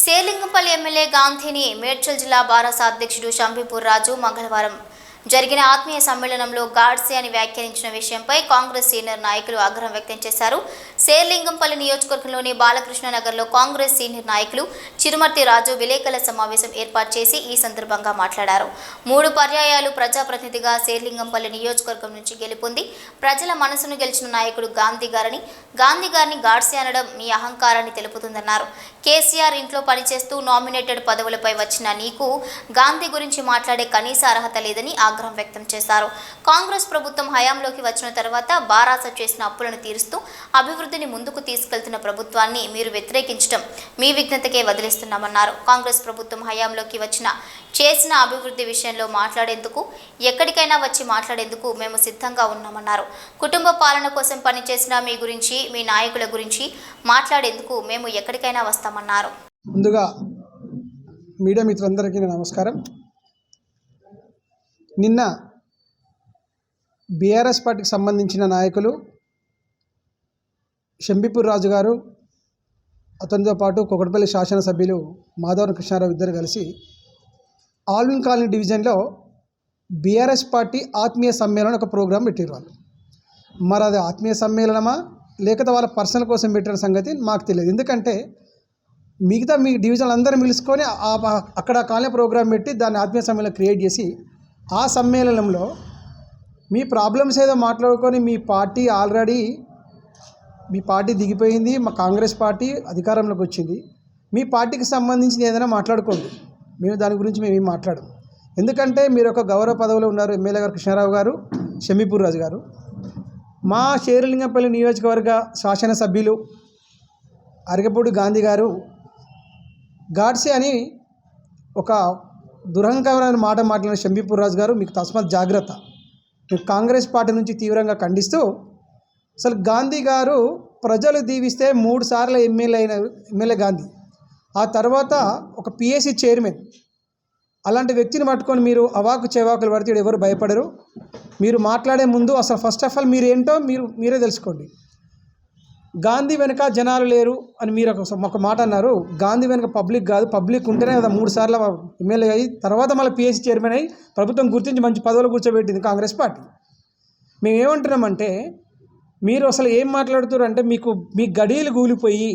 Serilingampally MLA గాంధీని మేడ్చల్ జిల్లా బారాస అధ్యక్షుడు షంబీపూర్ రాజు మంగళవారం జరిగిన ఆత్మీయ సమ్మేళనంలో గాడ్సే అని వ్యాఖ్యానించిన విషయంపై కాంగ్రెస్ సీనియర్ నాయకులు ఆగ్రహం వ్యక్తం చేశారు. శేర్లింగంపల్లి నియోజకవర్గంలోని బాలకృష్ణ నగర్లో కాంగ్రెస్ సీనియర్ నాయకులు చిరుమర్తి రాజు విలేకరుల సమావేశం ఏర్పాటు చేసి ఈ సందర్భంగా మాట్లాడారు. 3 పర్యాయాలు ప్రజాప్రతినిధిగా శేర్లింగంపల్లి నియోజకవర్గం నుంచి గెలుపొంది ప్రజల మనసును గెలిచిన నాయకుడు గాంధీ గారిని గాడ్సే అనడం మీ అహంకారాన్ని తెలుపుతుందన్నారు. కేసీఆర్ ఇంట్లో పనిచేస్తూ నామినేటెడ్ పదవులపై వచ్చిన నీకు గాంధీ గురించి మాట్లాడే కనీస అర్హత లేదని ఆగ్రహం వ్యక్తం చేశారు. కాంగ్రెస్ ప్రభుత్వం హయాంలోకి వచ్చిన తర్వాత బారాస చేసిన అప్పులను తీరుస్తూ అభివృద్ధిని ముందుకు తీసుకెళ్తున్న ప్రభుత్వాన్ని మీరు వ్యతిరేకించడం మీ విఘ్నతకే వదిలేస్తున్నామన్నారు. కాంగ్రెస్ ప్రభుత్వం హయాంలోకి చేసిన అభివృద్ధి విషయంలో మాట్లాడేందుకు ఎక్కడికైనా వచ్చి మాట్లాడేందుకు మేము సిద్ధంగా ఉన్నామన్నారు. కుటుంబ పాలన కోసం పనిచేసిన మీ గురించి, మీ నాయకుల గురించి మాట్లాడేందుకు మేము ఎక్కడికైనా వస్తామన్నారు. ముందుగా మీడియా మిత్రులందరికీ నమస్కారం. నిన్న బీఆర్ఎస్ పార్టీకి సంబంధించిన నాయకులు షంబీపూర్ రాజు గారు, అతనితో పాటు కుకట్పల్లి శాసనసభ్యులు మాధవరం కృష్ణారావు ఇద్దరు కలిసి ఆల్విన్ కాలనీ డివిజన్లో బీఆర్ఎస్ పార్టీ ఆత్మీయ సమ్మేళనం ఒక ప్రోగ్రాం పెట్టారు. వాళ్ళు మరి అది ఆత్మీయ సమ్మేళనమా లేకపోతే వాళ్ళ పర్సనల్ కోసం పెట్టిన సంగతి మాకు తెలియదు. ఎందుకంటే మిగతా మీ డివిజన్లు అందరూ పిలుచుకొని అక్కడ కాలనీ ప్రోగ్రాం పెట్టి దాన్ని ఆత్మీయ సమ్మేళనం క్రియేట్ చేసి ఆ సమ్మేళనంలో మీ ప్రాబ్లమ్స్ ఏదో మాట్లాడుకొని మీ పార్టీ దిగిపోయింది, మా కాంగ్రెస్ పార్టీ అధికారంలోకి వచ్చింది, మీ పార్టీకి సంబంధించిన ఏదైనా మాట్లాడుకోండి. మేము దాని గురించి మేము ఏం మాట్లాడం. ఎందుకంటే మీరు ఒక గౌరవ పదవిలో ఉన్నారు. ఎమ్మెల్యే గారు కృష్ణారావు గారు, షంబీపూర్ రాజు గారు, మా శేర్లింగంపల్లి నియోజకవర్గ శాసనసభ్యులు అరగపూడి గాంధీ గారు గాడ్సే అని ఒక దురహంకారమైన మాట మాట్లాడిన షంబీపూర్ రాజు గారు, మీకు తస్మాత్ జాగ్రత్త. మీరు కాంగ్రెస్ పార్టీ నుంచి తీవ్రంగా ఖండిస్తూ, అసలు గాంధీ గారు ప్రజలు దీవిస్తే 3 సార్లు ఎమ్మెల్యే గాంధీ, ఆ తర్వాత ఒక పిఎస్సి చైర్మన్, అలాంటి వ్యక్తిని పట్టుకొని మీరు అవాకు చెవాకులు పడితే ఎవరు భయపడరు. మీరు మాట్లాడే ముందు అసలు ఫస్ట్ ఆఫ్ ఆల్ మీరు ఏంటో మీరే తెలుసుకోండి. గాంధీ వెనుక జనాలు లేరు అని మీరు ఒక మాట అన్నారు. గాంధీ వెనుక పబ్లిక్ కాదు, పబ్లిక్ ఉంటేనే కదా 3 సార్లు ఎమ్మెల్యే అయ్యి తర్వాత మళ్ళీ పిఎస్సి చైర్మన్ అయ్యి ప్రభుత్వం గుర్తించి మంచి పదవులు కూర్చోబెట్టింది కాంగ్రెస్ పార్టీ. మేము ఏమంటున్నామంటే, మీరు అసలు ఏం మాట్లాడుతున్నారు అంటే మీ గడీలు కూలిపోయి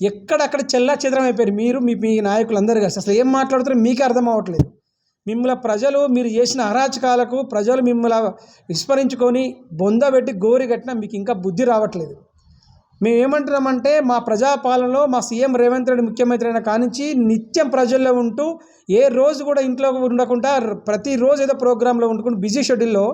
ఎక్కడక్కడ చెల్లా చెదరం అయిపోయారు. మీరు మీ నాయకులు అందరూ కలిసి అసలు ఏం మాట్లాడుతారో మీకే అర్థం అవ్వట్లేదు. మిమ్మల్ని ప్రజలు, మీరు చేసిన అరాచకాలకు ప్రజలు మిమ్మల్ని విస్మరించుకొని బొందబెట్టి గోరి కట్టినా మీకు ఇంకా బుద్ధి రావట్లేదు. మేము ఏమంటున్నామంటే, మా ప్రజాపాలనలో మా సీఎం రేవంత్ రెడ్డి ముఖ్యమంత్రి అయిన కానించి నిత్యం ప్రజల్లో ఉంటూ ఏ రోజు కూడా ఇంట్లో ఉండకుండా ప్రతిరోజు ఏదో ప్రోగ్రాంలో ఉంటుకుంటూ బిజీ షెడ్యూల్లో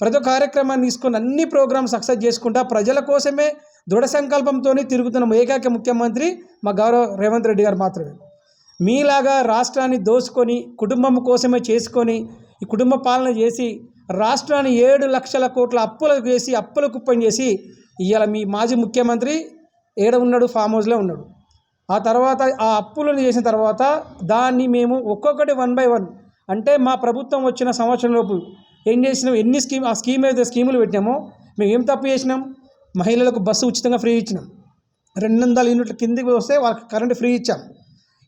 ప్రతి కార్యక్రమాన్ని తీసుకొని అన్ని ప్రోగ్రామ్ సక్సెస్ చేసుకుంటా ప్రజల కోసమే దృఢ సంకల్పంతో తిరుగుతున్న ఏకైక ముఖ్యమంత్రి మా గౌరవ రేవంత్ రెడ్డి గారు మాత్రమే. మీలాగా రాష్ట్రాన్ని దోసుకొని కుటుంబం కోసమే చేసుకొని ఈ కుటుంబ పాలన చేసి రాష్ట్రాన్ని 7 లక్షల కోట్ల అప్పుల కుప్పం చేసి ఇవాళ మీ మాజీ ముఖ్యమంత్రి ఉన్నాడు, ఫామ్ హౌస్లో ఉన్నాడు. ఆ తర్వాత ఆ అప్పులను చేసిన తర్వాత దాన్ని మేము ఒక్కొక్కటి 1 by 1 అంటే మా ప్రభుత్వం వచ్చిన సంవత్సరంలోపు ఏం చేసినాం, ఆ స్కీమ్ ఏదైతే స్కీములు పెట్టినామో మేము ఏం తప్పు చేసినాం. మహిళలకు బస్సు ఉచితంగా ఫ్రీ ఇచ్చినాం. 200 యూనిట్ల కిందికి వస్తే వాళ్ళకి కరెంటు ఫ్రీ ఇచ్చాం.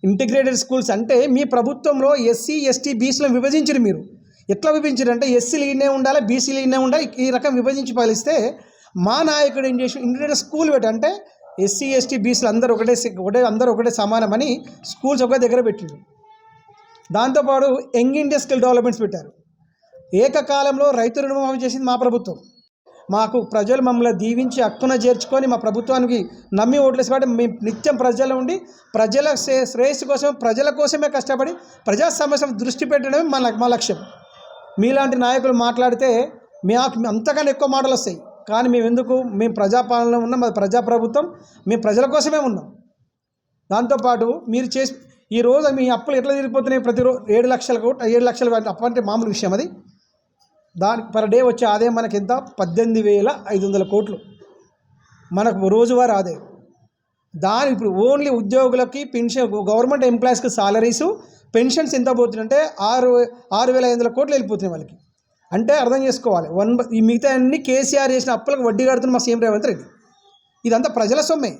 ఇంటిగ్రేటెడ్ స్కూల్స్ అంటే మీ ప్రభుత్వంలో ఎస్సీ ఎస్టీ బీసీలను విభజించారు. మీరు ఎట్లా విభజించారు అంటే ఎస్సీలు ఈయనే ఉండాలి, బీసీలు ఈయనే ఉండాలి, ఈ రకం విభజించి పాలిస్తే మా నాయకుడు ఏం చేసి ఇంటిగ్రేటెడ్ స్కూల్ పెట్టి అంటే ఎస్సీ ఎస్టీ బీసీలు అందరూ ఒకటే సమానమని స్కూల్స్ ఒక దగ్గర పెట్టారు. దాంతోపాటు యంగ్ ఇండియా స్కిల్ డెవలప్మెంట్స్ పెట్టారు. ఏకకాలంలో రైతు రుణమాఫీ చేసింది మా ప్రభుత్వం. మాకు ప్రజలు మమ్మల్ని దీవించి హక్కున చేర్చుకొని మా ప్రభుత్వానికి నమ్మి ఓట్లేసి కాబట్టి మేము నిత్యం ప్రజల్లో ఉండి ప్రజల శ్రేయస్సు కోసం ప్రజల కోసమే కష్టపడి ప్రజా సమస్యను దృష్టి పెట్టడమే మా లక్ష్యం. మీలాంటి నాయకులు మాట్లాడితే అంతకన్నా ఎక్కువ మాటలు వస్తాయి. కానీ మేము ప్రజాపాలనలో ఉన్నాం, అది ప్రజాప్రభుత్వం, మేము ప్రజల కోసమే ఉన్నాం. దాంతోపాటు మీరు ఈరోజు మీ అప్పులు ఎట్లా తీరిపోతున్నాయి, ప్రతిరోజు 7 లక్షలు అప్పు అంటే మామూలు విషయం. అది దానికి పర్ డే వచ్చే ఆదాయం మనకి ఎంత, 18,500 కోట్లు మనకు రోజువారీ ఆదాయం. ఇప్పుడు ఓన్లీ ఉద్యోగులకి పెన్షన్, గవర్నమెంట్ ఎంప్లాయీస్కి సాలరీసు పెన్షన్స్ ఎంత పోతుందంటే 6,500 కోట్లు వెళ్ళిపోతున్నాయి వాళ్ళకి. అంటే అర్థం చేసుకోవాలి, ఈ మిగతా అన్ని కేసీఆర్ చేసిన అప్పులకు వడ్డీ కడుతున్న మా సీఎం రేవంత్ రెడ్డి. ఇదంతా ప్రజల సొమ్మే.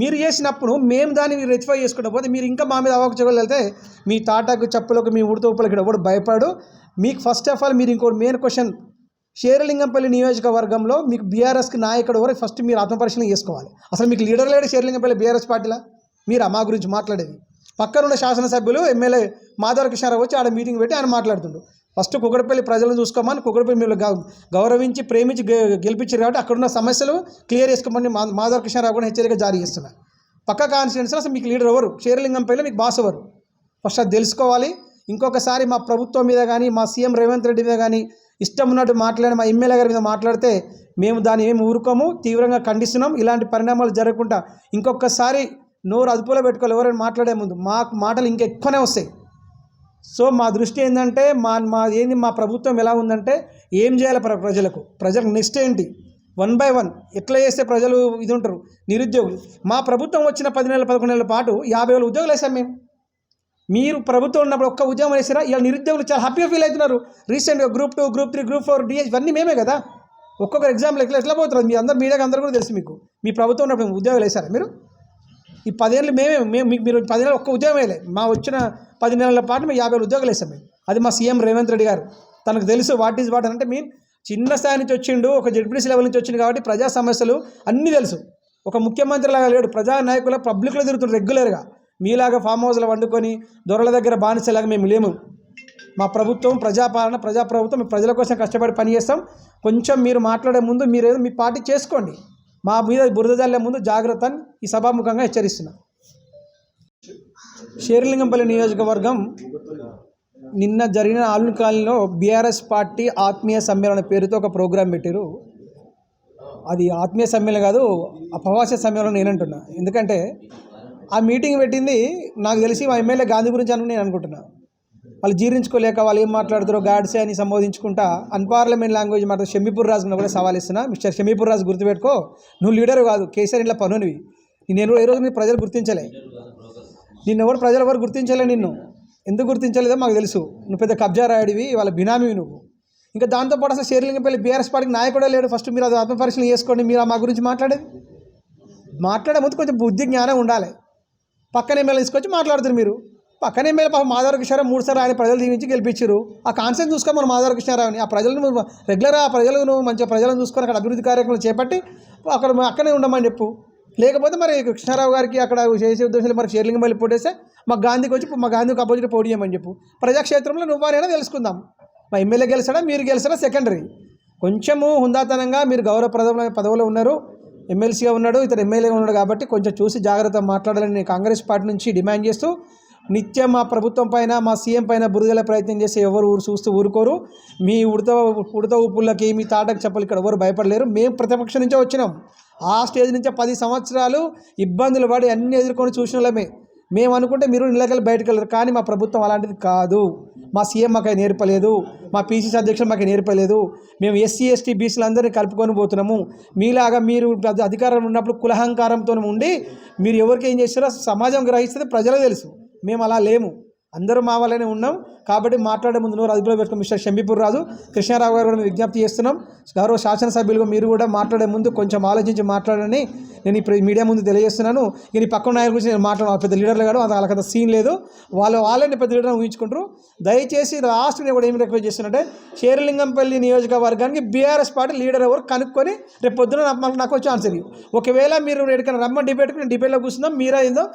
మీరు చేసినప్పుడు మేము దాన్ని రెక్టిఫై చేసుకుంటా పోతే మీరు ఇంకా మా మీద అవకాశాలు వెళ్తే మీ తాటాకు చెప్పులకు మీ ఉడత ఉప్పులకి ఇక్కడ ఎవడు భయపడు. మీకు ఫస్ట్ ఆఫ్ ఆల్ మీరు ఇంకోటి మెయిన్ క్వశ్చన్, షేర్లింగంపల్లి నియోజకవర్గంలో మీకు బీఆర్ఎస్కి నాయకుడు ఎవరు ఫస్ట్ మీరు ఆత్మపరిశీలన చేసుకోవాలి. అసలు మీకు లీడర్ లేడు షేర్లింగంపల్లి బీఆర్ఎస్ పార్టీలో, మీరు మా గురించి మాట్లాడేది. పక్కనున్న శాసనసభ్యులు ఎమ్మెల్యే మాధవ కృష్ణారావు వచ్చి ఆడ మీటింగ్ పెట్టి ఆయన మాట్లాడుతుండు. ఫస్ట్ కుకటపల్లి ప్రజలను చూసుకోమని, కుకటపల్లి మీరు గౌరవించి ప్రేమించి గెలిపించారు కాబట్టి అక్కడున్న సమస్యలు క్లియర్ చేసుకోమని మాధవ కృష్ణారావు కూడా హెచ్చరిక జారీ చేస్తున్నారు. పక్క కాన్స్టిట్యున్సీలో అసలు మీకు లీడర్ ఎవరు, షేర్లింగంపల్లిలో మీకు బాస్ ఎవరు, ఫస్ట్ అది తెలుసుకోవాలి. ఇంకొకసారి మా ప్రభుత్వం మీద కానీ మా సీఎం రేవంత్ రెడ్డి మీద కానీ ఇష్టం ఉన్నట్టు మాట్లాడి మా ఎమ్మెల్యే గారి మీద మాట్లాడితే మేము దాన్ని ఏమి ఊరుకోము, తీవ్రంగా ఖండిస్తున్నాం. ఇలాంటి పరిణామాలు జరగకుండా ఇంకొకసారి నోరు అదుపులో పెట్టుకోవాలి. ఎవరైనా మాట్లాడే ముందు మాటలు ఇంకా ఎక్కువనే వస్తాయి. సో మా దృష్టి ఏంటంటే మా ప్రభుత్వం ఎలా ఉందంటే ఏం చేయాలి ప్రజలకు నెక్స్ట్ ఏంటి, 1 by 1 ఎట్లా చేస్తే ప్రజలు ఇది ఉంటారు. నిరుద్యోగులు మా ప్రభుత్వం వచ్చిన 10 నెలలు 11 నెలల పాటు 50,000 ఉద్యోగులు వేసాం మేము. మీరు ప్రభుత్వం ఉన్నప్పుడు ఒక్క ఉద్యోగం వేసినా ఇలా నిరుద్యోగులు చాలా హ్యాపీగా ఫీల్ అవుతున్నారు. రీసెంట్గా గ్రూప్ 2, గ్రూప్ 3, గ్రూప్ 4, డిఎస్ ఇవన్నీ మేమే కదా. ఒక్కొక్క ఎగ్జామ్లు ఎట్లా పోతున్నారు మీ అందరు మీడియాకి అందరూ కూడా తెలుసు. మీకు మీ ప్రభుత్వం ఉన్నప్పుడు ఉద్యోగాలు వేసారా మీరు? ఈ 10 ఏళ్ళు మీరు 10 నెలలు ఒక్క ఉద్యోగం వేయలే. మా వచ్చిన 10 నెలల పాటు మేము 50,000 ఉద్యోగాలు వేసాం మేము. అది మా సీఎం రేవంత్ రెడ్డి గారు, తనకు తెలుసు వాట్ ఈజ్ వాట్ అంటే. మీరు చిన్న స్థాయి నుంచి వచ్చిండు, ఒక జడ్పీటీసీ లెవెల్ నుంచి వచ్చింది కాబట్టి ప్రజా సమస్యలు అన్నీ తెలుసు. ఒక ముఖ్యమంత్రి లాగా లేడు, ప్రజా నాయకుల పబ్లిక్లో తిరుగుతుంటారు రెగ్యులర్గా. మీలాగా ఫామ్ హౌస్లో వండుకొని దొరల దగ్గర బానిసలాగా మేము లేము. మా ప్రభుత్వం ప్రజాపాలన, ప్రజాప్రభుత్వం, మేము ప్రజల కోసం కష్టపడి పనిచేస్తాం. కొంచెం మీరు మాట్లాడే ముందు మీరేదో మీ పార్టీ చేసుకోండి. మా మీద బురద జల్లే ముందు జాగ్రత్త అని ఈ సభాముఖంగా హెచ్చరిస్తున్నాం. షేర్లింగంపల్లి నియోజకవర్గం నిన్న జరిగిన ఆల్ని కాలనీలో బీఆర్ఎస్ పార్టీ ఆత్మీయ సమ్మేళన పేరుతో ఒక ప్రోగ్రాం పెట్టారు. అది ఆత్మీయ సమ్మేళనం కాదు, అపవాస్య సమ్మేళనం నేనంటున్నా. ఎందుకంటే ఆ మీటింగ్ పెట్టింది నాకు తెలిసి మా ఎమ్మెల్యే గాంధీ గురించి అని నేను అనుకుంటున్నా. వాళ్ళు జీర్ణించుకోలేక వాళ్ళు ఏం మాట్లాడుతారో గాడ్సే అని సంబోధించుకుంటా అన్పార్లమెంట్ లాంగ్వేజ్ మాట్లాడుతూ షమీపూర్ రాజును కూడా సవాల్ ఇస్తున్నా. మిస్టర్ షమీపూర్ రాజు గుర్తుపెట్టుకో, నువ్వు లీడర్ కాదు, కేసీఆర్ ఇంట్లో పనునివి. నేను ఏ రోజు నీ ప్రజలు గుర్తించలే, ఎవరు గుర్తించలే. నిన్ను ఎందుకు గుర్తించలేదో మాకు తెలుసు. నువ్వు పెద్ద కబ్జా రాయుడివి, వాళ్ళ బినామీవి నువ్వు. ఇంకా దాంతోపాటు అసలు షేర్లింగంపల్లి బీఆర్ఎస్ పార్టీకి నాయకుడే లేడు. ఫస్ట్ మీరు అది ఆత్మపరిశీలన చేసుకోండి. మీరు మా గురించి మాట్లాడే ముందు కొంచెం బుద్ధి జ్ఞానం ఉండాలి. పక్కన ఎమ్మెల్యే తీసుకొచ్చి మాట్లాడుతున్నారు మీరు. పక్కన ఎమ్మెల్యే పాపం మాధవ కృష్ణారావు 3 సార్లు ఆయన ప్రజలు దీవించి గెలిపించారు. ఆ కాన్సెప్ట్ చూసుకో మనం మాధవ కృష్ణారావుని. ఆ ప్రజలను రెగ్యులర్గా ఆ ప్రజలను మంచిగా ప్రజలను చూసుకొని అక్కడ అభివృద్ధి కార్యక్రమాలు చేపట్టి అక్కడే ఉండమని చెప్పు. లేకపోతే మరి కృష్ణారావు గారికి అక్కడ చేసే ఉద్దేశంలో మరి షేర్లింగంపల్లి పోటేస్తే మా గాంధీకి వచ్చి మా గాంధీకి అపోజిట్ పోటీ చేయమని చెప్పు. ప్రజాక్షేత్రంలో నువ్వైనా తెలుసుకుందాం. మా ఎమ్మెల్యే గెలిచాడా మీరు గెలిచాడా సెకండరీ. కొంచెము హుందాతనంగా మీరు గౌరవప్రదమైన పదవిలో ఉన్నారు, ఎమ్మెల్సీగా ఉన్నాడు, ఇతను ఎమ్మెల్యేగా ఉన్నాడు కాబట్టి కొంచెం చూసి జాగ్రత్తగా మాట్లాడాలని నేను కాంగ్రెస్ పార్టీ నుంచి డిమాండ్ చేస్తూ, నిత్యం మా ప్రభుత్వం పైన మా సీఎం పైన బురదల ప్రయత్నం చేస్తే ఎవరు చూస్తూ ఊరుకోరు. మీ ఉడత ఊపులకి మీ తాటకు చెప్పలు ఇక్కడ ఎవరు భయపడలేరు. మేము ప్రతిపక్షం నుంచే వచ్చినాం. ఆ స్టేజ్ నుంచే 10 సంవత్సరాలు ఇబ్బందులు పడి అన్నీ ఎదుర్కొని చూసిన వాళ్ళమే. మేము అనుకుంటే మీరు ఇళ్ళకెళ్ళి బయటకు వెళ్ళరు, కానీ మా ప్రభుత్వం అలాంటిది కాదు. మా సీఎం మాకు నేర్పలేదు, మా పీసీసీ అధ్యక్షులు మాకు నేర్పలేదు. మేము ఎస్సీ ఎస్టీ బీసీలు అందరినీ కలుపుకొని పోతున్నాము. మీలాగా మీరు అధికారంలో ఉన్నప్పుడు కులహంకారంతో ఉండి మీరు ఎవరికి ఏం చేస్తారో సమాజం గ్రహిస్తుంది, ప్రజలకు తెలుసు. మేము అలా లేము, అందరూ మా వాళ్ళనే ఉన్నాం. కాబట్టి మాట్లాడే ముందు నోరు అదుపులో పెట్టుకుని మిస్టర్ షమీపూర్ రాజు కృష్ణారావు గారు కూడా మేము విజ్ఞప్తి చేస్తున్నాం. గౌరవ శాసనసభ్యులుగా మీరు కూడా మాట్లాడే ముందు కొంచెం ఆలోచించి మాట్లాడని నేను ఇప్పుడు మీడియా ముందు తెలియజేస్తున్నాను. ఈ పక్కన నాయకుల గురించి నేను మాట్లాడాను, పెద్ద లీడర్లు కాదు, వాళ్ళకంత సీన్ లేదు, వాళ్ళని పెద్ద లీడర్ని ఊహించుకుంటారు. దయచేసి లాస్ట్ నేను కూడా ఏం రిక్వెస్ట్ చేస్తున్నట్టే షేర్లింగంపల్లి నియోజకవర్గానికి బీఆర్ఎస్ పార్టీ లీడర్ ఎవరు కనుక్కొని రేపు పొద్దున నాకు వచ్చి ఆన్సర్ ఇవ్వు. ఒకవేళ మీరు ఎక్కడికైనా రమ్మని డిబేట్కి నేను డిబేట్లో కూర్చున్నాం, మీరేందో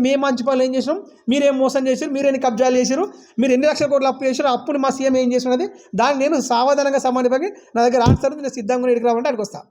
మేము మంచి పనులు ఏం చేసినాం, మీరేం మోసం చేశారు, మీరేం కబ్జాలు చేశారు, మీరు ఎన్ని లక్షల కోట్లు అప్పు చేశారు, అప్పుని మా సీఎం ఏం చేసినది దాన్ని నేను సావధానంగా సమాధానపడి నా దగ్గర ఆన్సర్ నేను సిద్ధంగా ఎడికి రావాలంటే అక్కడికి వస్తాను.